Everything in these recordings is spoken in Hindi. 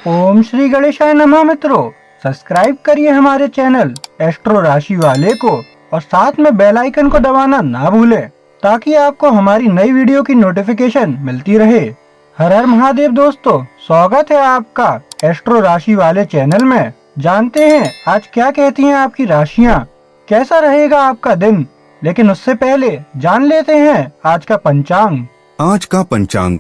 ओम श्री गणेशाय नमः। मित्रों, सब्सक्राइब करिए हमारे चैनल एस्ट्रो राशि वाले को और साथ में बेल आइकन को दबाना ना भूलें ताकि आपको हमारी नई वीडियो की नोटिफिकेशन मिलती रहे। हर हर महादेव दोस्तों, स्वागत है आपका एस्ट्रो राशि वाले चैनल में। जानते हैं आज क्या कहती हैं आपकी राशियां, कैसा रहेगा आपका दिन। लेकिन उससे पहले जान लेते हैं आज का पंचांग। आज का पंचांग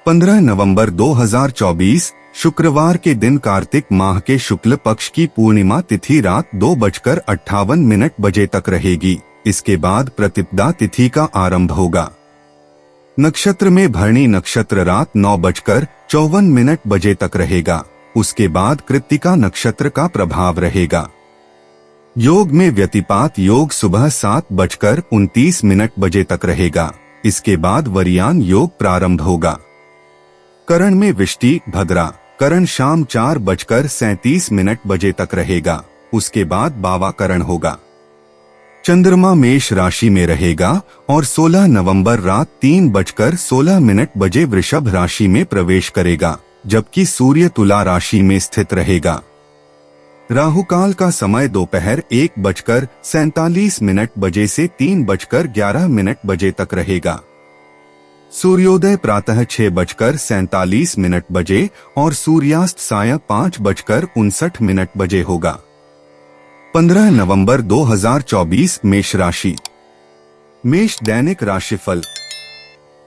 15 नवंबर 2024 शुक्रवार के दिन कार्तिक माह के शुक्ल पक्ष की पूर्णिमा तिथि रात 2:58 बजे तक रहेगी। इसके बाद प्रतिपदा तिथि का आरंभ होगा। नक्षत्र में भरणी नक्षत्र रात 9:54 बजे तक रहेगा। उसके बाद कृत्तिका नक्षत्र का प्रभाव रहेगा। योग में व्यतिपात योग सुबह 7:29 बजे तक रहेगा। इसके बाद वरियान योग प्रारंभ होगा। करण में विष्टि भद्रा करण शाम 4:37 बजे तक रहेगा। उसके बाद बावा करण होगा। चंद्रमा मेष राशि में रहेगा और 16 नवंबर रात 3:16 बजे वृषभ राशि में प्रवेश करेगा, जबकि सूर्य तुला राशि में स्थित रहेगा। राहुकाल का समय दोपहर 1:47 बजे से 3:11 बजे तक रहेगा। सूर्योदय प्रातः 6:47 बजे और सूर्यास्त सायं 5:59 बजे होगा। 15 नवंबर 2024 मेष राशि। मेष दैनिक राशिफल।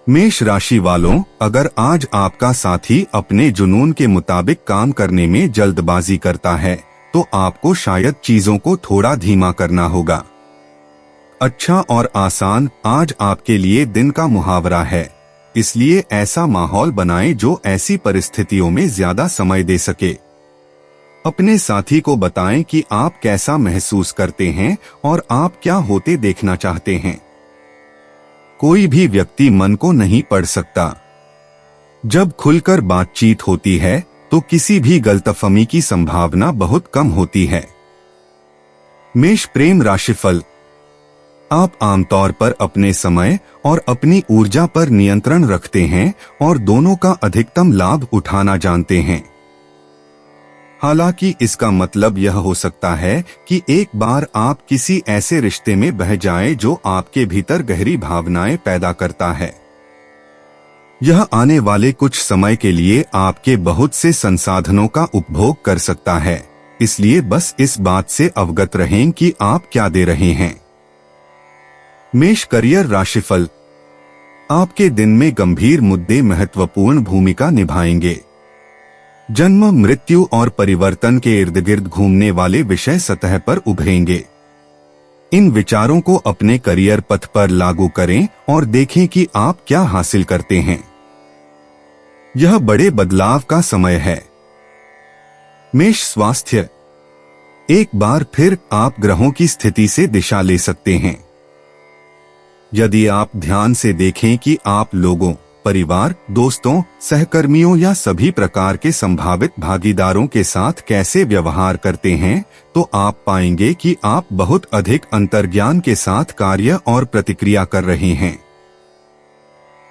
मेष राशि वालों, अगर आज आपका साथी अपने जुनून के मुताबिक काम करने में जल्दबाजी करता है तो आपको शायद चीजों को थोड़ा धीमा करना होगा। अच्छा और आसान आज आपके लिए दिन का मुहावरा है, इसलिए ऐसा माहौल बनाएं जो ऐसी परिस्थितियों में ज्यादा समय दे सके। अपने साथी को बताएं कि आप कैसा महसूस करते हैं और आप क्या होते देखना चाहते हैं। कोई भी व्यक्ति मन को नहीं पढ़ सकता। जब खुलकर बातचीत होती है तो किसी भी गलतफहमी की संभावना बहुत कम होती है। मेष प्रेम राशिफल। आप आमतौर पर अपने समय और अपनी ऊर्जा पर नियंत्रण रखते हैं और दोनों का अधिकतम लाभ उठाना जानते हैं। हालांकि इसका मतलब यह हो सकता है कि एक बार आप किसी ऐसे रिश्ते में बह जाएं जो आपके भीतर गहरी भावनाएं पैदा करता है। यह आने वाले कुछ समय के लिए आपके बहुत से संसाधनों का उपभोग कर सकता है, इसलिए बस इस बात से अवगत रहें कि आप क्या दे रहे हैं। मेष करियर राशिफल। आपके दिन में गंभीर मुद्दे महत्वपूर्ण भूमिका निभाएंगे। जन्म मृत्यु और परिवर्तन के इर्द गिर्द घूमने वाले विषय सतह पर उभरेंगे। इन विचारों को अपने करियर पथ पर लागू करें और देखें कि आप क्या हासिल करते हैं। यह बड़े बदलाव का समय है। मेष स्वास्थ्य। एक बार फिर आप ग्रहों की स्थिति से दिशा ले सकते हैं। यदि आप ध्यान से देखें कि आप लोगों, परिवार, दोस्तों, सहकर्मियों या सभी प्रकार के संभावित भागीदारों के साथ कैसे व्यवहार करते हैं, तो आप पाएंगे कि आप बहुत अधिक अंतर्ज्ञान के साथ कार्य और प्रतिक्रिया कर रहे हैं।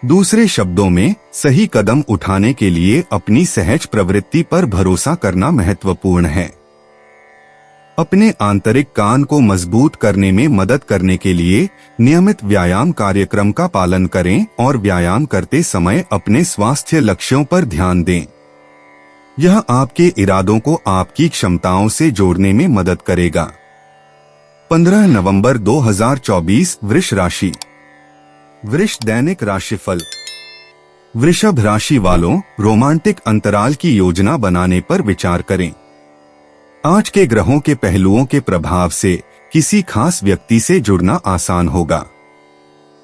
दूसरे शब्दों में, सही कदम उठाने के लिए अपनी सहज प्रवृत्ति पर भरोसा करना महत्वपूर्ण है। अपने आंतरिक कान को मजबूत करने में मदद करने के लिए नियमित व्यायाम कार्यक्रम का पालन करें और व्यायाम करते समय अपने स्वास्थ्य लक्ष्यों पर ध्यान दें। यह आपके इरादों को आपकी क्षमताओं से जोड़ने में मदद करेगा। 15 नवंबर 2024 वृष राशि। वृष दैनिक राशिफल। वृषभ राशि वालों, रोमांटिक अंतराल की योजना बनाने पर विचार करें। आज के ग्रहों के पहलुओं के प्रभाव से किसी खास व्यक्ति से जुड़ना आसान होगा।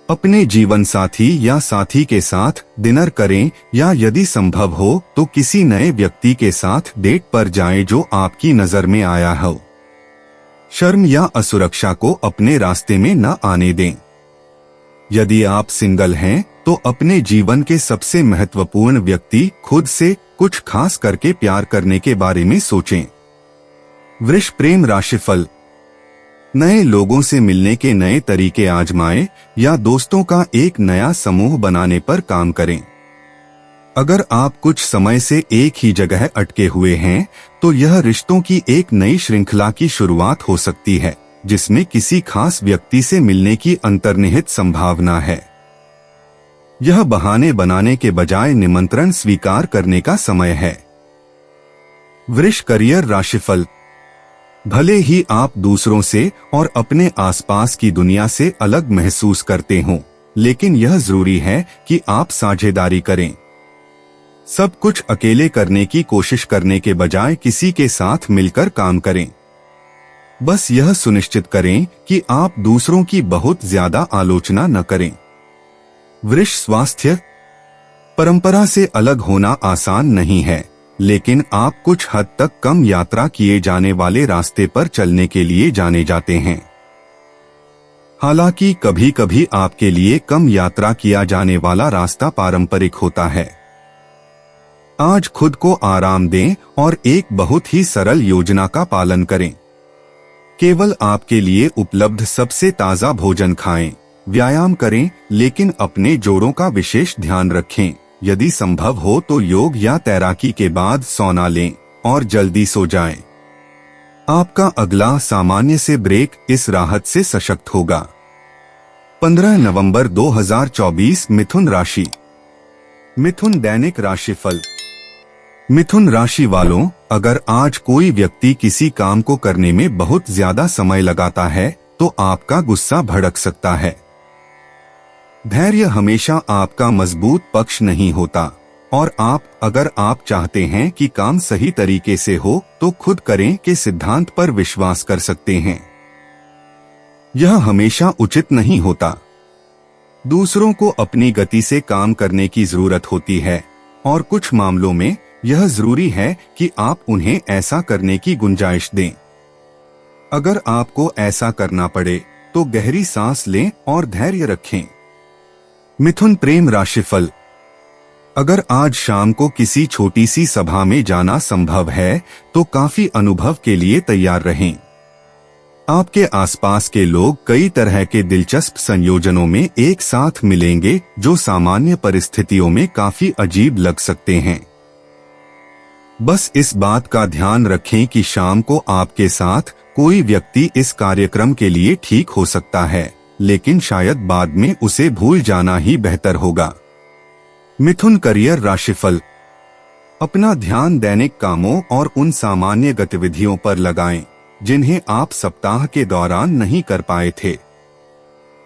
अपने जीवन साथी या साथी के साथ डिनर करें या यदि संभव हो तो किसी नए व्यक्ति के साथ डेट पर जाएं जो आपकी नजर में आया हो। शर्म या असुरक्षा को अपने रास्ते में न आने दें। यदि आप सिंगल हैं तो अपने जीवन के सबसे महत्वपूर्ण व्यक्ति खुद से कुछ खास करके प्यार करने के बारे में सोचें। वृष प्रेम राशिफल। नए लोगों से मिलने के नए तरीके आजमाएं या दोस्तों का एक नया समूह बनाने पर काम करें। अगर आप कुछ समय से एक ही जगह अटके हुए हैं, तो यह रिश्तों की एक नई श्रृंखला की शुरुआत हो सकती है, जिसमें किसी खास व्यक्ति से मिलने की अंतर्निहित संभावना है। यह बहाने बनाने के बजाय निमंत्रण स्वीकार करने का समय है। वृष करियर राशिफल। भले ही आप दूसरों से और अपने आसपास की दुनिया से अलग महसूस करते हों, लेकिन यह जरूरी है कि आप साझेदारी करें। सब कुछ अकेले करने की कोशिश करने के बजाय किसी के साथ मिलकर काम करें। बस यह सुनिश्चित करें कि आप दूसरों की बहुत ज्यादा आलोचना न करें। वृष स्वास्थ्य। परंपरा से अलग होना आसान नहीं है, लेकिन आप कुछ हद तक कम यात्रा किए जाने वाले रास्ते पर चलने के लिए जाने जाते हैं। हालांकि कभी कभी आपके लिए कम यात्रा किया जाने वाला रास्ता पारंपरिक होता है। आज खुद को आराम दें और एक बहुत ही सरल योजना का पालन करें। केवल आपके लिए उपलब्ध सबसे ताजा भोजन खाएं, व्यायाम करें, लेकिन अपने जोड़ों का विशेष ध्यान रखें। यदि संभव हो तो योग या तैराकी के बाद सोना लें और जल्दी सो जाएं। आपका अगला सामान्य से ब्रेक इस राहत से सशक्त होगा। 15 नवंबर 2024 मिथुन राशि। मिथुन दैनिक राशिफल। मिथुन राशि वालों, अगर आज कोई व्यक्ति किसी काम को करने में बहुत ज्यादा समय लगाता है तो आपका गुस्सा भड़क सकता है। धैर्य हमेशा आपका मजबूत पक्ष नहीं होता, और अगर आप चाहते हैं कि काम सही तरीके से हो तो खुद करें के सिद्धांत पर विश्वास कर सकते हैं। यह हमेशा उचित नहीं होता। दूसरों को अपनी गति से काम करने की जरूरत होती है, और कुछ मामलों में यह जरूरी है कि आप उन्हें ऐसा करने की गुंजाइश दें। अगर आपको ऐसा करना पड़े तो गहरी सांस लें और धैर्य रखें। मिथुन प्रेम राशिफल। अगर आज शाम को किसी छोटी सी सभा में जाना संभव है तो काफी अनुभव के लिए तैयार रहें। आपके आसपास के लोग कई तरह के दिलचस्प संयोजनों में एक साथ मिलेंगे जो सामान्य परिस्थितियों में काफी अजीब लग सकते हैं। बस इस बात का ध्यान रखें कि शाम को आपके साथ कोई व्यक्ति इस कार्यक्रम के लिए ठीक हो सकता है, लेकिन शायद बाद में उसे भूल जाना ही बेहतर होगा। मिथुन करियर राशिफल। अपना ध्यान दैनिक कामों और उन सामान्य गतिविधियों पर लगाएं जिन्हें आप सप्ताह के दौरान नहीं कर पाए थे।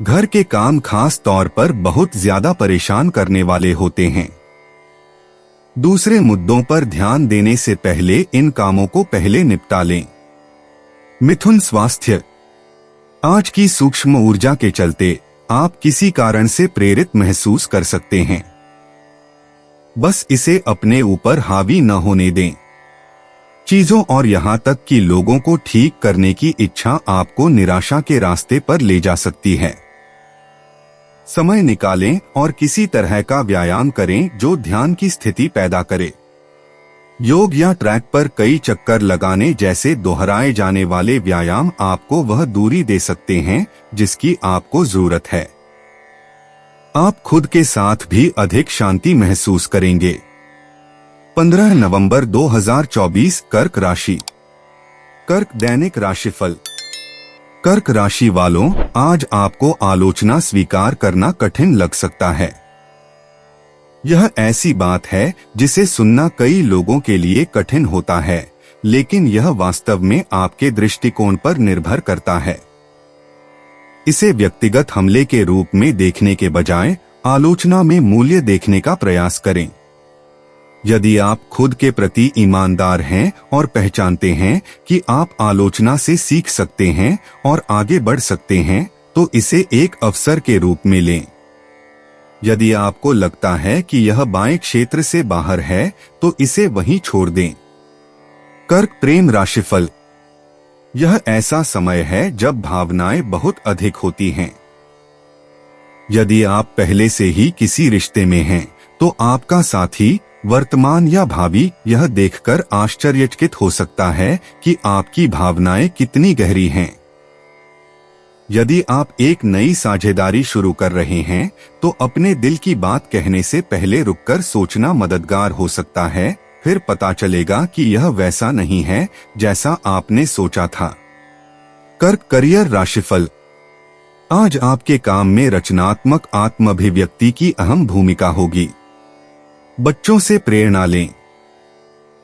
घर के काम खास तौर पर बहुत ज्यादा परेशान करने वाले होते हैं। दूसरे मुद्दों पर ध्यान देने से पहले इन कामों को पहले निपटा लें। मिथुन स्वास्थ्य। आज की सूक्ष्म ऊर्जा के चलते आप किसी कारण से प्रेरित महसूस कर सकते हैं। बस इसे अपने ऊपर हावी न होने दें। चीजों और यहाँ तक कि लोगों को ठीक करने की इच्छा आपको निराशा के रास्ते पर ले जा सकती है। समय निकालें और किसी तरह का व्यायाम करें जो ध्यान की स्थिति पैदा करे। योग या ट्रैक पर कई चक्कर लगाने जैसे दोहराए जाने वाले व्यायाम आपको वह दूरी दे सकते हैं जिसकी आपको जरूरत है। आप खुद के साथ भी अधिक शांति महसूस करेंगे। 15 नवंबर 2024 कर्क राशि। कर्क दैनिक राशिफल। कर्क राशि वालों, आज आपको आलोचना स्वीकार करना कठिन लग सकता है। यह ऐसी बात है जिसे सुनना कई लोगों के लिए कठिन होता है, लेकिन यह वास्तव में आपके दृष्टिकोण पर निर्भर करता है। इसे व्यक्तिगत हमले के रूप में देखने के बजाय आलोचना में मूल्य देखने का प्रयास करें। यदि आप खुद के प्रति ईमानदार हैं और पहचानते हैं कि आप आलोचना से सीख सकते हैं और आगे बढ़ सकते हैं, तो इसे एक अवसर के रूप में लें। यदि आपको लगता है कि यह बाएं क्षेत्र से बाहर है, तो इसे वहीं छोड़ दें। कर्क प्रेम राशिफल। यह ऐसा समय है जब भावनाएं बहुत अधिक होती हैं। यदि आप पहले से ही किसी रिश्ते में हैं, तो आपका साथी वर्तमान या भावी यह देखकर आश्चर्यचकित हो सकता है कि आपकी भावनाएं कितनी गहरी हैं। यदि आप एक नई साझेदारी शुरू कर रहे हैं तो अपने दिल की बात कहने से पहले रुककर सोचना मददगार हो सकता है। फिर पता चलेगा कि यह वैसा नहीं है जैसा आपने सोचा था। कर्क करियर राशिफल। आज आपके काम में रचनात्मक आत्माभिव्यक्ति की अहम भूमिका होगी। बच्चों से प्रेरणा लें।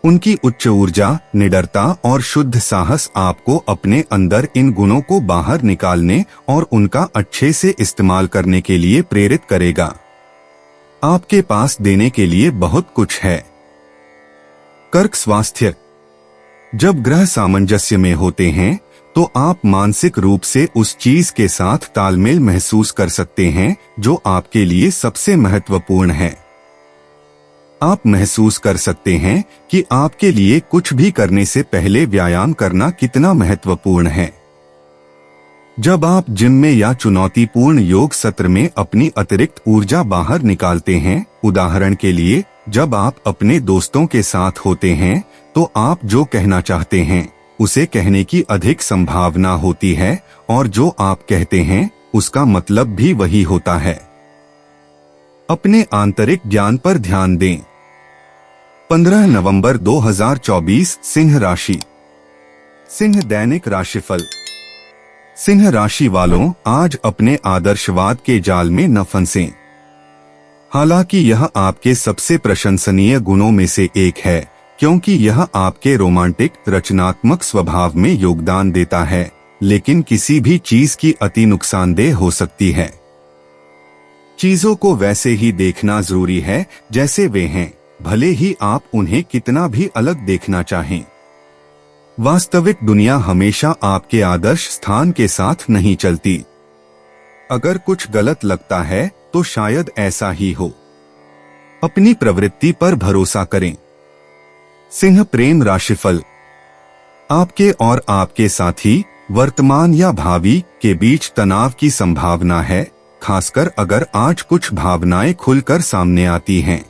उनकी उच्च ऊर्जा, निडरता और शुद्ध साहस आपको अपने अंदर इन गुणों को बाहर निकालने और उनका अच्छे से इस्तेमाल करने के लिए प्रेरित करेगा। आपके पास देने के लिए बहुत कुछ है। कर्क स्वास्थ्य। जब ग्रह सामंजस्य में होते हैं तो आप मानसिक रूप से उस चीज के साथ तालमेल महसूस कर सकते हैं जो आपके लिए सबसे महत्वपूर्ण है। आप महसूस कर सकते हैं कि आपके लिए कुछ भी करने से पहले व्यायाम करना कितना महत्वपूर्ण है। जब आप जिम में या चुनौतीपूर्ण योग सत्र में अपनी अतिरिक्त ऊर्जा बाहर निकालते हैं, उदाहरण के लिए जब आप अपने दोस्तों के साथ होते हैं तो आप जो कहना चाहते हैं उसे कहने की अधिक संभावना होती है और जो आप कहते हैं उसका मतलब भी वही होता है। अपने आंतरिक ज्ञान पर ध्यान दें। 15 नवंबर 2024 सिंह राशि। सिंह दैनिक राशिफल। सिंह राशि वालों, आज अपने आदर्शवाद के जाल में न फंसें। हालांकि यह आपके सबसे प्रशंसनीय गुणों में से एक है क्योंकि यह आपके रोमांटिक रचनात्मक स्वभाव में योगदान देता है, लेकिन किसी भी चीज की अति नुकसानदेह हो सकती है। चीजों को वैसे ही देखना जरूरी है जैसे वे हैं, भले ही आप उन्हें कितना भी अलग देखना चाहें। वास्तविक दुनिया हमेशा आपके आदर्श स्थान के साथ नहीं चलती। अगर कुछ गलत लगता है तो शायद ऐसा ही हो। अपनी प्रवृत्ति पर भरोसा करें। सिंह प्रेम राशिफल। आपके और आपके साथी, वर्तमान या भावी के बीच तनाव की संभावना है, खासकर अगर आज कुछ भावनाएं खुलकर सामने आती हैं।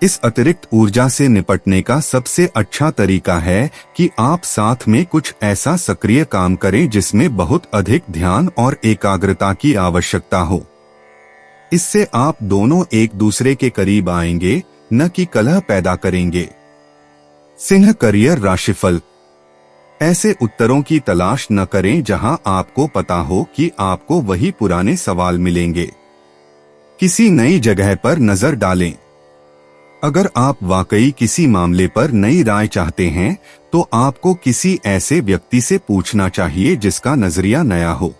इस अतिरिक्त ऊर्जा से निपटने का सबसे अच्छा तरीका है कि आप साथ में कुछ ऐसा सक्रिय काम करें जिसमें बहुत अधिक ध्यान और एकाग्रता की आवश्यकता हो। इससे आप दोनों एक दूसरे के करीब आएंगे, न कि कलह पैदा करेंगे। सिंह करियर राशिफल। ऐसे उत्तरों की तलाश न करें जहां आपको पता हो कि आपको वही पुराने सवाल मिलेंगे। किसी नई जगह पर नजर डालें। अगर आप वाकई किसी मामले पर नई राय चाहते हैं तो आपको किसी ऐसे व्यक्ति से पूछना चाहिए जिसका नजरिया नया हो।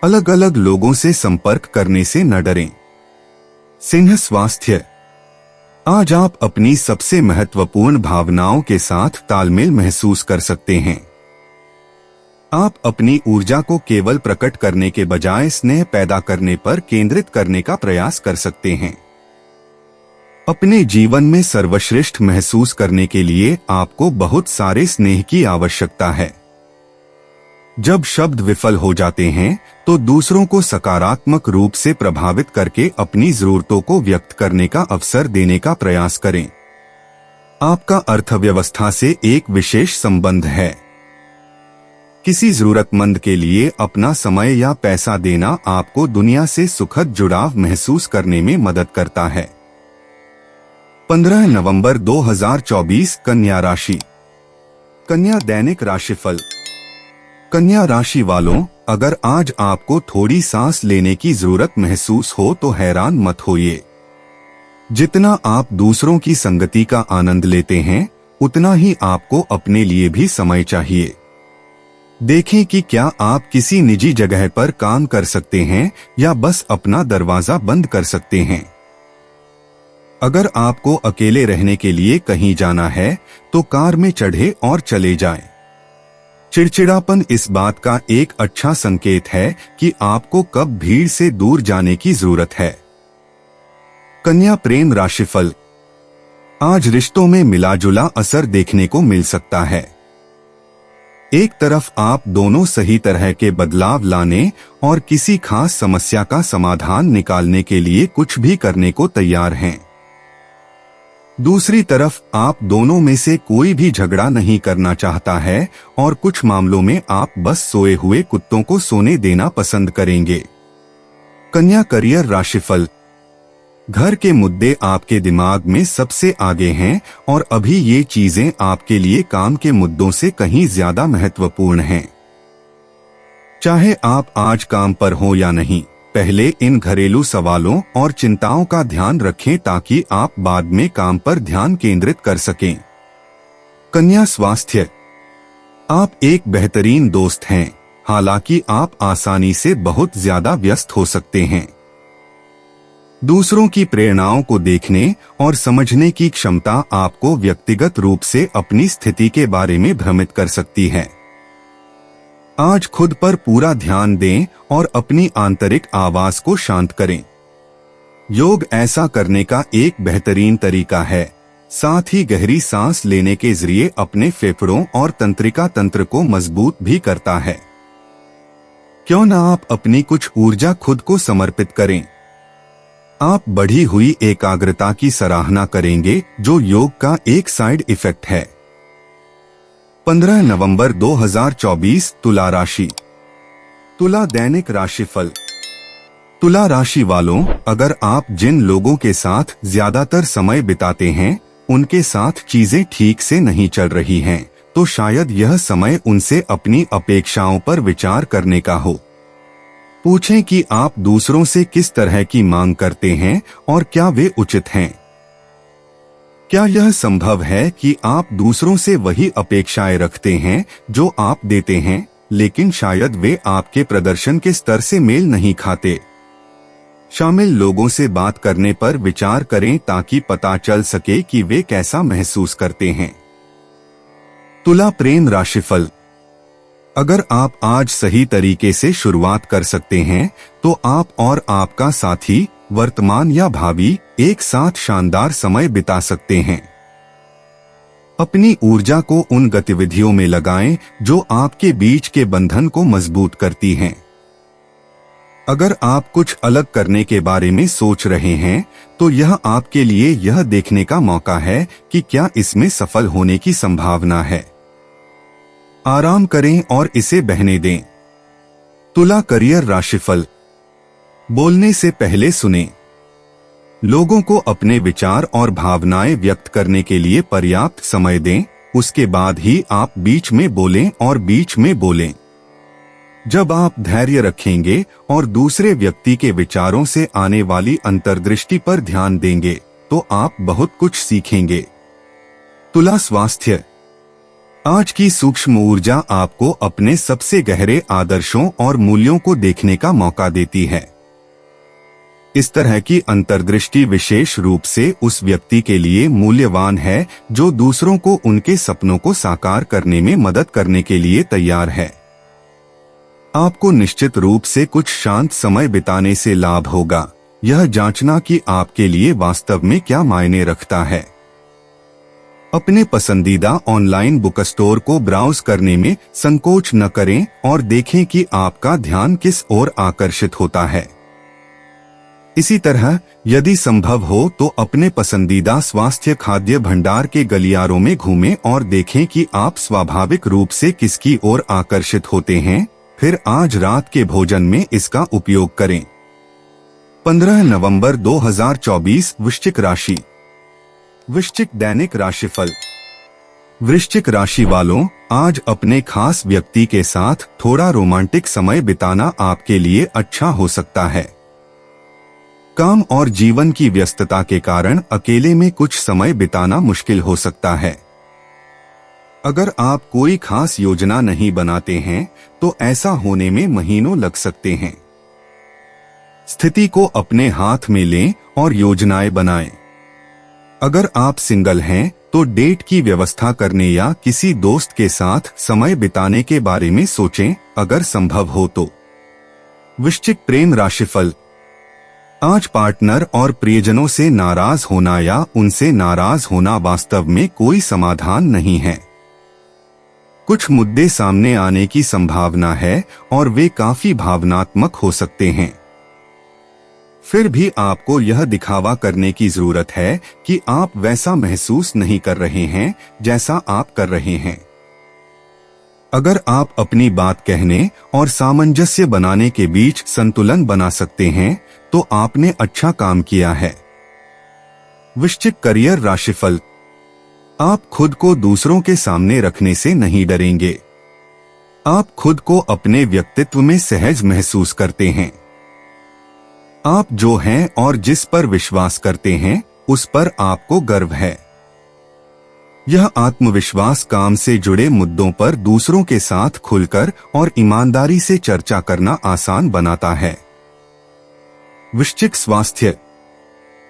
अलग अलग लोगों से संपर्क करने से न डरें। सिंह स्वास्थ्य। आज आप अपनी सबसे महत्वपूर्ण भावनाओं के साथ तालमेल महसूस कर सकते हैं। आप अपनी ऊर्जा को केवल प्रकट करने के बजाय स्नेह पैदा करने पर केंद्रित करने का प्रयास कर सकते हैं। अपने जीवन में सर्वश्रेष्ठ महसूस करने के लिए आपको बहुत सारे स्नेह की आवश्यकता है। जब शब्द विफल हो जाते हैं तो दूसरों को सकारात्मक रूप से प्रभावित करके अपनी जरूरतों को व्यक्त करने का अवसर देने का प्रयास करें। आपका अर्थव्यवस्था से एक विशेष संबंध है। किसी जरूरतमंद के लिए अपना समय या पैसा देना आपको दुनिया से सुखद जुड़ाव महसूस करने में मदद करता है। 15 नवंबर 2024 कन्या राशि। कन्या दैनिक राशिफल। कन्या राशि वालों, अगर आज आपको थोड़ी सांस लेने की जरूरत महसूस हो तो हैरान मत होइए। जितना आप दूसरों की संगति का आनंद लेते हैं, उतना ही आपको अपने लिए भी समय चाहिए। देखें कि क्या आप किसी निजी जगह पर काम कर सकते हैं या बस अपना दरवाजा बंद कर सकते हैं। अगर आपको अकेले रहने के लिए कहीं जाना है तो कार में चढ़े और चले जाएं। चिड़चिड़ापन इस बात का एक अच्छा संकेत है कि आपको कब भीड़ से दूर जाने की जरूरत है। कन्या प्रेम राशिफल। आज रिश्तों में मिलाजुला असर देखने को मिल सकता है। एक तरफ आप दोनों सही तरह के बदलाव लाने और किसी खास समस्या का समाधान निकालने के लिए कुछ भी करने को तैयार हैं। दूसरी तरफ आप दोनों में से कोई भी झगड़ा नहीं करना चाहता है और कुछ मामलों में आप बस सोए हुए कुत्तों को सोने देना पसंद करेंगे। कन्या करियर राशिफल। घर के मुद्दे आपके दिमाग में सबसे आगे हैं और अभी ये चीजें आपके लिए काम के मुद्दों से कहीं ज्यादा महत्वपूर्ण हैं। चाहे आप आज काम पर हो या नहीं, पहले इन घरेलू सवालों और चिंताओं का ध्यान रखें ताकि आप बाद में काम पर ध्यान केंद्रित कर सकें। कन्या स्वास्थ्य। आप एक बेहतरीन दोस्त हैं, हालांकि आप आसानी से बहुत ज्यादा व्यस्त हो सकते हैं। दूसरों की प्रेरणाओं को देखने और समझने की क्षमता आपको व्यक्तिगत रूप से अपनी स्थिति के बारे में भ्रमित कर सकती है। आज खुद पर पूरा ध्यान दें और अपनी आंतरिक आवाज को शांत करें। योग ऐसा करने का एक बेहतरीन तरीका है, साथ ही गहरी सांस लेने के जरिए अपने फेफड़ों और तंत्रिका तंत्र को मजबूत भी करता है। क्यों ना आप अपनी कुछ ऊर्जा खुद को समर्पित करें। आप बढ़ी हुई एकाग्रता की सराहना करेंगे जो योग का एक साइड इफेक्ट है। 15 नवंबर 2024 तुला राशि। तुला दैनिक राशिफल। तुला राशि वालों, अगर आप जिन लोगों के साथ ज्यादातर समय बिताते हैं उनके साथ चीजें ठीक से नहीं चल रही हैं, तो शायद यह समय उनसे अपनी अपेक्षाओं पर विचार करने का हो। पूछें कि आप दूसरों से किस तरह की मांग करते हैं और क्या वे उचित हैं। क्या यह संभव है कि आप दूसरों से वही अपेक्षाएं रखते हैं जो आप देते हैं, लेकिन शायद वे आपके प्रदर्शन के स्तर से मेल नहीं खाते। शामिल लोगों से बात करने पर विचार करें ताकि पता चल सके कि वे कैसा महसूस करते हैं। तुला प्रेम राशिफल। अगर आप आज सही तरीके से शुरुआत कर सकते हैं तो आप और आपका साथी वर्तमान या भावी एक साथ शानदार समय बिता सकते हैं। अपनी ऊर्जा को उन गतिविधियों में लगाएं जो आपके बीच के बंधन को मजबूत करती हैं। अगर आप कुछ अलग करने के बारे में सोच रहे हैं तो यह आपके लिए यह देखने का मौका है कि क्या इसमें सफल होने की संभावना है। आराम करें और इसे बहने दें। तुला करियर राशिफल। बोलने से पहले सुनें। लोगों को अपने विचार और भावनाएं व्यक्त करने के लिए पर्याप्त समय दें, उसके बाद ही आप बीच में बोलें और बीच में बोलें। जब आप धैर्य रखेंगे और दूसरे व्यक्ति के विचारों से आने वाली अंतर्दृष्टि पर ध्यान देंगे तो आप बहुत कुछ सीखेंगे। तुला स्वास्थ्य। आज की सूक्ष्म ऊर्जा आपको अपने सबसे गहरे आदर्शों और मूल्यों को देखने का मौका देती है। इस तरह की अंतर्दृष्टि विशेष रूप से उस व्यक्ति के लिए मूल्यवान है जो दूसरों को उनके सपनों को साकार करने में मदद करने के लिए तैयार है। आपको निश्चित रूप से कुछ शांत समय बिताने से लाभ होगा, यह जांचना कि आपके लिए वास्तव में क्या मायने रखता है। अपने पसंदीदा ऑनलाइन बुक स्टोर को ब्राउज करने में संकोच न करें और देखें कि आपका ध्यान किस ओर आकर्षित होता है। इसी तरह यदि संभव हो तो अपने पसंदीदा स्वास्थ्य खाद्य भंडार के गलियारों में घूमें और देखें कि आप स्वाभाविक रूप से किसकी ओर आकर्षित होते हैं, फिर आज रात के भोजन में इसका उपयोग करें। 15 नवंबर 2024 वृश्चिक राशि। वृश्चिक दैनिक राशिफल। वृश्चिक राशि वालों, आज अपने खास व्यक्ति के साथ थोड़ा रोमांटिक समय बिताना आपके लिए अच्छा हो सकता है। काम और जीवन की व्यस्तता के कारण अकेले में कुछ समय बिताना मुश्किल हो सकता है। अगर आप कोई खास योजना नहीं बनाते हैं तो ऐसा होने में महीनों लग सकते हैं। स्थिति को अपने हाथ में लें और योजनाएं बनाएं। अगर आप सिंगल हैं तो डेट की व्यवस्था करने या किसी दोस्त के साथ समय बिताने के बारे में सोचें, अगर संभव हो तो। वृश्चिक प्रेम राशिफल। आज पार्टनर और प्रियजनों से नाराज होना या उनसे नाराज होना वास्तव में कोई समाधान नहीं है। कुछ मुद्दे सामने आने की संभावना है और वे काफी भावनात्मक हो सकते हैं। फिर भी आपको यह दिखावा करने की जरूरत है कि आप वैसा महसूस नहीं कर रहे हैं जैसा आप कर रहे हैं। अगर आप अपनी बात कहने और सामंजस्य बनाने के बीच संतुलन बना सकते हैं तो आपने अच्छा काम किया है। वृश्चिक करियर राशिफल। आप खुद को दूसरों के सामने रखने से नहीं डरेंगे। आप खुद को अपने व्यक्तित्व में सहज महसूस करते हैं। आप जो हैं और जिस पर विश्वास करते हैं उस पर आपको गर्व है। यह आत्मविश्वास काम से जुड़े मुद्दों पर दूसरों के साथ खुलकर और ईमानदारी से चर्चा करना आसान बनाता है। वृश्चिक स्वास्थ्य।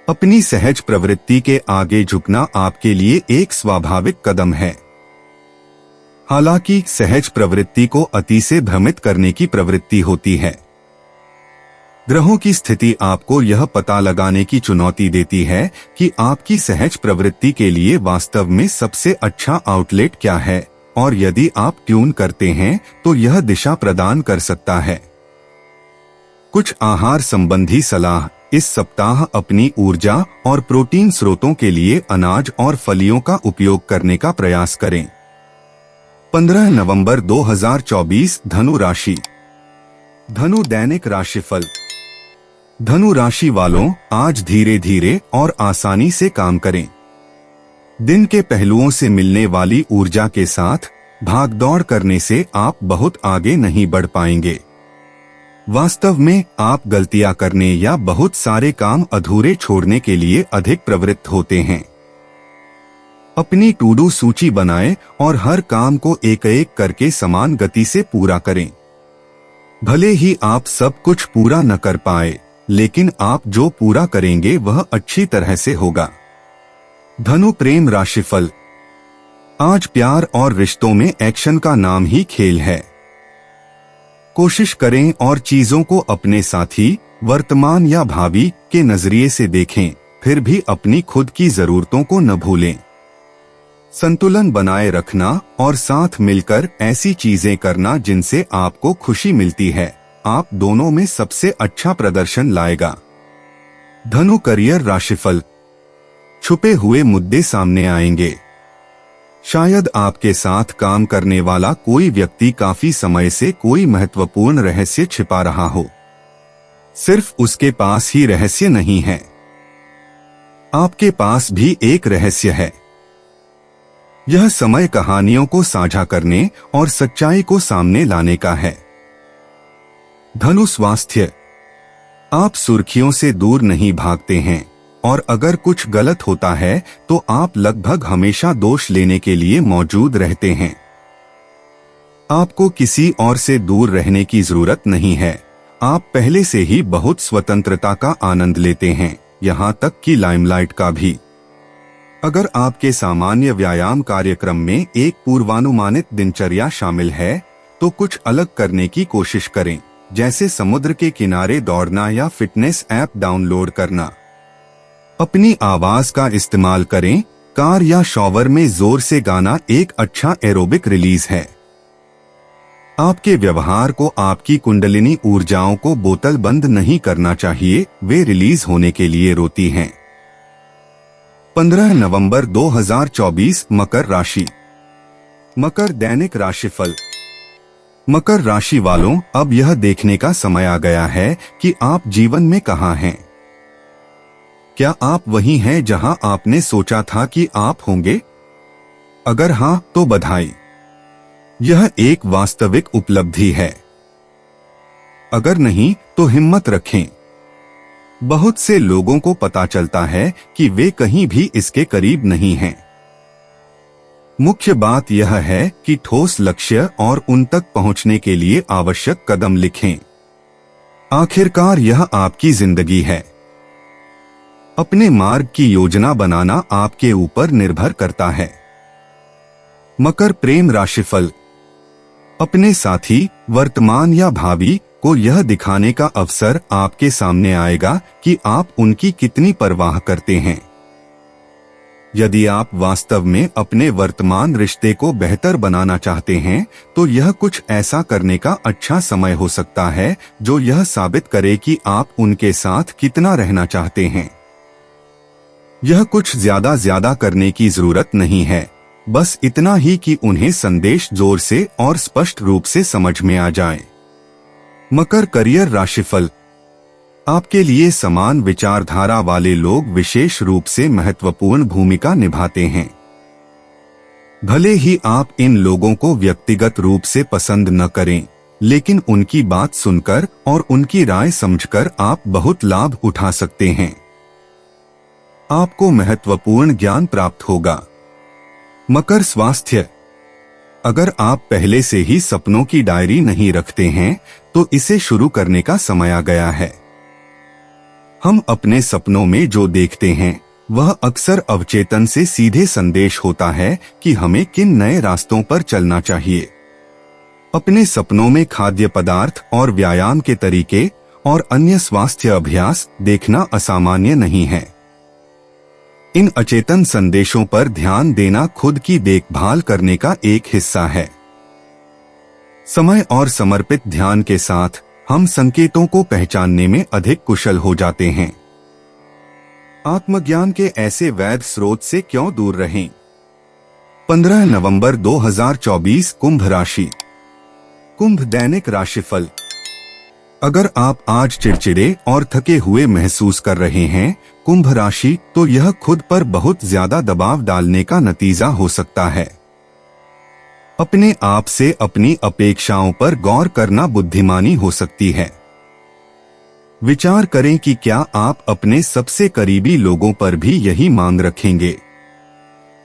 अपनी सहज प्रवृत्ति के आगे झुकना आपके लिए एक स्वाभाविक कदम है। हालांकि सहज प्रवृत्ति को अति से भ्रमित करने की प्रवृत्ति होती है। ग्रहों की स्थिति आपको यह पता लगाने की चुनौती देती है कि आपकी सहज प्रवृत्ति के लिए वास्तव में सबसे अच्छा आउटलेट क्या है, और यदि आप ट्यून करते हैं तो यह दिशा प्रदान कर सकता है। कुछ आहार संबंधी सलाह। इस सप्ताह अपनी ऊर्जा और प्रोटीन स्रोतों के लिए अनाज और फलियों का उपयोग करने का प्रयास करें। 15 नवंबर 2024 धनु राशि। धनु दैनिक राशिफल। धनु राशि वालों, आज धीरे धीरे और आसानी से काम करें। दिन के पहलुओं से मिलने वाली ऊर्जा के साथ भागदौड़ करने से आप बहुत आगे नहीं बढ़ पाएंगे। वास्तव में आप गलतियां करने या बहुत सारे काम अधूरे छोड़ने के लिए अधिक प्रवृत्त होते हैं। अपनी टू डू सूची बनाएं और हर काम को एक एक करके समान गति से पूरा करें। भले ही आप सब कुछ पूरा न कर पाए, लेकिन आप जो पूरा करेंगे वह अच्छी तरह से होगा। धनु प्रेम राशिफल। आज प्यार और रिश्तों में एक्शन का नाम ही खेल है। कोशिश करें और चीजों को अपने साथी, वर्तमान या भावी के नजरिए से देखें, फिर भी अपनी खुद की जरूरतों को न भूलें। संतुलन बनाए रखना और साथ मिलकर ऐसी चीजें करना जिनसे आपको खुशी मिलती है, आप दोनों में सबसे अच्छा प्रदर्शन लाएगा। धनु करियर राशिफल। छुपे हुए मुद्दे सामने आएंगे। शायद आपके साथ काम करने वाला कोई व्यक्ति काफी समय से कोई महत्वपूर्ण रहस्य छिपा रहा हो। सिर्फ उसके पास ही रहस्य नहीं है, आपके पास भी एक रहस्य है। यह समय कहानियों को साझा करने और सच्चाई को सामने लाने का है। धनु स्वास्थ्य। आप सुर्खियों से दूर नहीं भागते हैं, और अगर कुछ गलत होता है तो आप लगभग हमेशा दोष लेने के लिए मौजूद रहते हैं। आपको किसी और से दूर रहने की जरूरत नहीं है। आप पहले से ही बहुत स्वतंत्रता का आनंद लेते हैं, यहाँ तक कि लाइमलाइट का भी। अगर आपके सामान्य व्यायाम कार्यक्रम में एक पूर्वानुमानित दिनचर्या शामिल है तो कुछ अलग करने की कोशिश करें, जैसे समुद्र के किनारे दौड़ना या फिटनेस ऐप डाउनलोड करना। अपनी आवाज का इस्तेमाल करें। कार या शॉवर में जोर से गाना एक अच्छा एरोबिक रिलीज है। आपके व्यवहार को आपकी कुंडलिनी ऊर्जाओं को बोतलबंद नहीं करना चाहिए, वे रिलीज होने के लिए रोती हैं। 15 नवंबर 2024 मकर राशि। मकर दैनिक राशिफल। मकर राशि वालों, अब यह देखने का समय आ गया है कि आप जीवन में कहाँ हैं। क्या आप वही हैं जहां आपने सोचा था कि आप होंगे? अगर हां तो बधाई, यह एक वास्तविक उपलब्धि है। अगर नहीं तो हिम्मत रखें। बहुत से लोगों को पता चलता है कि वे कहीं भी इसके करीब नहीं हैं। मुख्य बात यह है कि ठोस लक्ष्य और उन तक पहुंचने के लिए आवश्यक कदम लिखें। आखिरकार यह आपकी जिंदगी है। अपने मार्ग की योजना बनाना आपके ऊपर निर्भर करता है। मकर प्रेम राशिफल। अपने साथी, वर्तमान या भावी को यह दिखाने का अवसर आपके सामने आएगा कि आप उनकी कितनी परवाह करते हैं। यदि आप वास्तव में अपने वर्तमान रिश्ते को बेहतर बनाना चाहते हैं तो यह कुछ ऐसा करने का अच्छा समय हो सकता है जो यह साबित करे कि आप उनके साथ कितना रहना चाहते हैं। यह कुछ ज्यादा करने की जरूरत नहीं है, बस इतना ही कि उन्हें संदेश जोर से और स्पष्ट रूप से समझ में आ जाए। मकर करियर राशिफल। आपके लिए समान विचारधारा वाले लोग विशेष रूप से महत्वपूर्ण भूमिका निभाते हैं। भले ही आप इन लोगों को व्यक्तिगत रूप से पसंद न करें, लेकिन उनकी बात सुनकर और उनकी राय समझकर आप बहुत लाभ उठा सकते हैं। आपको महत्वपूर्ण ज्ञान प्राप्त होगा। मकर स्वास्थ्य। अगर आप पहले से ही सपनों की डायरी नहीं रखते हैं तो इसे शुरू करने का समय आ गया है। हम अपने सपनों में जो देखते हैं वह अक्सर अवचेतन से सीधे संदेश होता है कि हमें किन नए रास्तों पर चलना चाहिए। अपने सपनों में खाद्य पदार्थ और व्यायाम के तरीके और अन्य स्वास्थ्य अभ्यास देखना असामान्य नहीं है। इन अचेतन संदेशों पर ध्यान देना खुद की देखभाल करने का एक हिस्सा है। समय और समर्पित ध्यान के साथ हम संकेतों को पहचानने में अधिक कुशल हो जाते हैं। आत्मज्ञान के ऐसे वैध स्रोत से क्यों दूर रहें? 15 नवंबर 2024 कुंभ राशि। कुंभ दैनिक राशिफल। अगर आप आज चिड़चिड़े और थके हुए महसूस कर रहे हैं कुंभ राशि, तो यह खुद पर बहुत ज्यादा दबाव डालने का नतीजा हो सकता है। अपने आप से अपनी अपेक्षाओं पर गौर करना बुद्धिमानी हो सकती है। विचार करें कि क्या आप अपने सबसे करीबी लोगों पर भी यही मांग रखेंगे।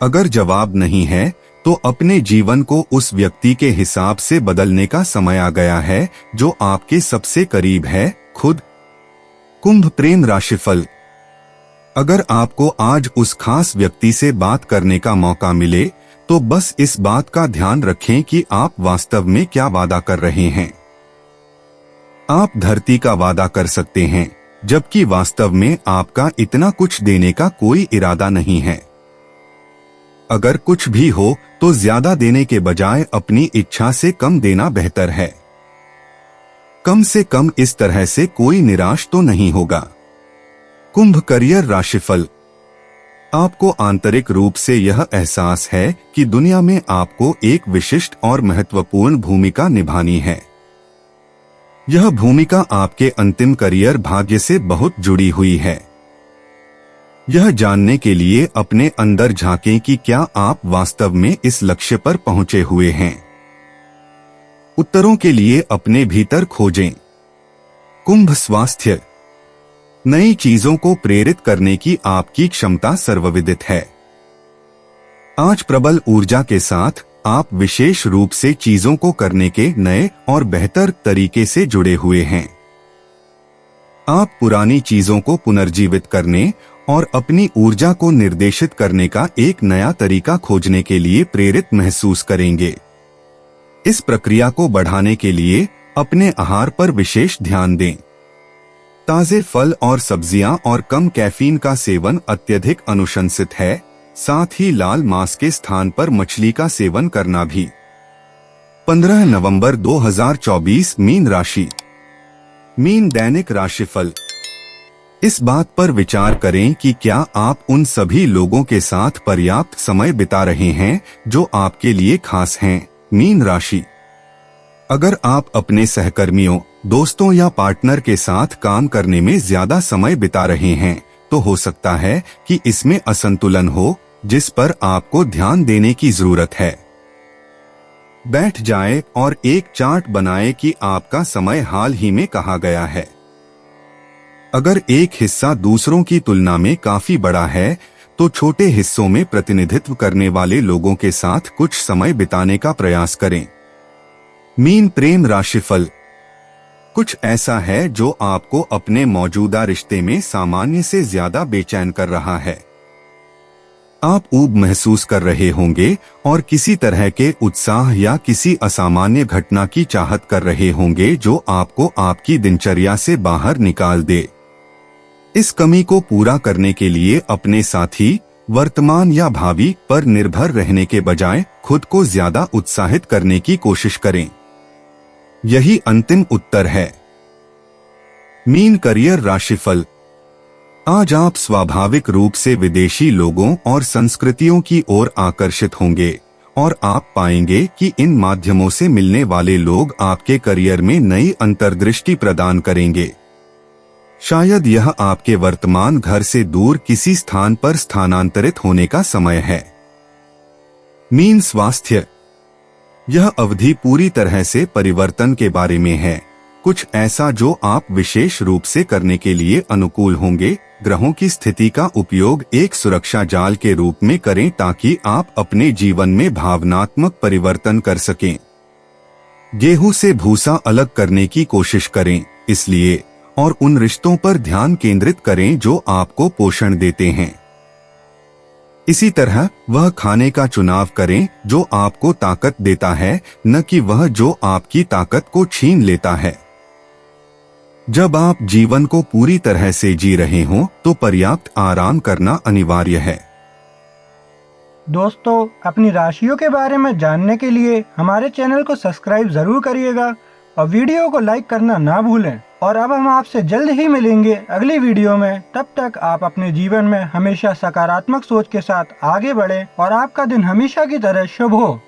अगर जवाब नहीं है तो अपने जीवन को उस व्यक्ति के हिसाब से बदलने का समय आ गया है जो आपके सबसे करीब है, खुद। कुंभ प्रेम राशिफल। अगर आपको आज उस खास व्यक्ति से बात करने का मौका मिले तो बस इस बात का ध्यान रखें कि आप वास्तव में क्या वादा कर रहे हैं। आप धरती का वादा कर सकते हैं, जबकि वास्तव में आपका इतना कुछ देने का कोई इरादा नहीं है। अगर कुछ भी हो तो ज्यादा देने के बजाय अपनी इच्छा से कम देना बेहतर है। कम से कम इस तरह से कोई निराश तो नहीं होगा। कुंभ करियर राशिफल। आपको आंतरिक रूप से यह एहसास है कि दुनिया में आपको एक विशिष्ट और महत्वपूर्ण भूमिका निभानी है। यह भूमिका आपके अंतिम करियर भाग्य से बहुत जुड़ी हुई है। यह जानने के लिए अपने अंदर झांकें कि क्या आप वास्तव में इस लक्ष्य पर पहुंचे हुए हैं। उत्तरों के लिए अपने भीतर खोजें। कुंभ स्वास्थ्य। नई चीजों को प्रेरित करने की आपकी क्षमता सर्वविदित है। आज प्रबल ऊर्जा के साथ आप विशेष रूप से चीजों को करने के नए और बेहतर तरीके से जुड़े हुए हैं। आप पुरानी चीजों को पुनर्जीवित करने और अपनी ऊर्जा को निर्देशित करने का एक नया तरीका खोजने के लिए प्रेरित महसूस करेंगे। इस प्रक्रिया को बढ़ाने के लिए अपने आहार पर विशेष ध्यान दें। ताजे फल और सब्जियां और कम कैफीन का सेवन अत्यधिक अनुशंसित है, साथ ही लाल मांस के स्थान पर मछली का सेवन करना भी। 15 नवंबर 2024 मीन राशि। मीन दैनिक राशिफल। इस बात पर विचार करें कि क्या आप उन सभी लोगों के साथ पर्याप्त समय बिता रहे हैं जो आपके लिए खास हैं, मीन राशि। अगर आप अपने सहकर्मियों, दोस्तों या पार्टनर के साथ काम करने में ज्यादा समय बिता रहे हैं तो हो सकता है कि इसमें असंतुलन हो, जिस पर आपको ध्यान देने की जरूरत है। बैठ जाएं और एक चार्ट बनाएं कि आपका समय हाल ही में कहाँ गया है। अगर एक हिस्सा दूसरों की तुलना में काफी बड़ा है तो छोटे हिस्सों में प्रतिनिधित्व करने वाले लोगों के साथ कुछ समय बिताने का प्रयास करें। मीन प्रेम राशिफल। कुछ ऐसा है जो आपको अपने मौजूदा रिश्ते में सामान्य से ज्यादा बेचैन कर रहा है। आप ऊब महसूस कर रहे होंगे और किसी तरह के उत्साह या किसी असामान्य घटना की चाहत कर रहे होंगे जो आपको आपकी दिनचर्या से बाहर निकाल दे। इस कमी को पूरा करने के लिए अपने साथी, वर्तमान या भावी पर निर्भर रहने के बजाय खुद को ज्यादा उत्साहित करने की कोशिश करें। यही अंतिम उत्तर है। मीन करियर राशिफल। आज आप स्वाभाविक रूप से विदेशी लोगों और संस्कृतियों की ओर आकर्षित होंगे और आप पाएंगे कि इन माध्यमों से मिलने वाले लोग आपके करियर में नई अंतर्दृष्टि प्रदान करेंगे। शायद यह आपके वर्तमान घर से दूर किसी स्थान पर स्थानांतरित होने का समय है। मीन स्वास्थ्य। यह अवधि पूरी तरह से परिवर्तन के बारे में है, कुछ ऐसा जो आप विशेष रूप से करने के लिए अनुकूल होंगे। ग्रहों की स्थिति का उपयोग एक सुरक्षा जाल के रूप में करें ताकि आप अपने जीवन में भावनात्मक परिवर्तन कर सकें। गेहूं से भूसा अलग करने की कोशिश करें, इसलिए और उन रिश्तों पर ध्यान केंद्रित करें जो आपको पोषण देते हैं। इसी तरह वह खाने का चुनाव करें जो आपको ताकत देता है, न कि वह जो आपकी ताकत को छीन लेता है। जब आप जीवन को पूरी तरह से जी रहे हों तो पर्याप्त आराम करना अनिवार्य है। दोस्तों, अपनी राशियों के बारे में जानने के लिए हमारे चैनल को सब्सक्राइब जरूर करिएगा और वीडियो को लाइक करना ना भूलें। और अब हम आपसे जल्द ही मिलेंगे अगली वीडियो में। तब तक आप अपने जीवन में हमेशा सकारात्मक सोच के साथ आगे बढ़ें और आपका दिन हमेशा की तरह शुभ हो।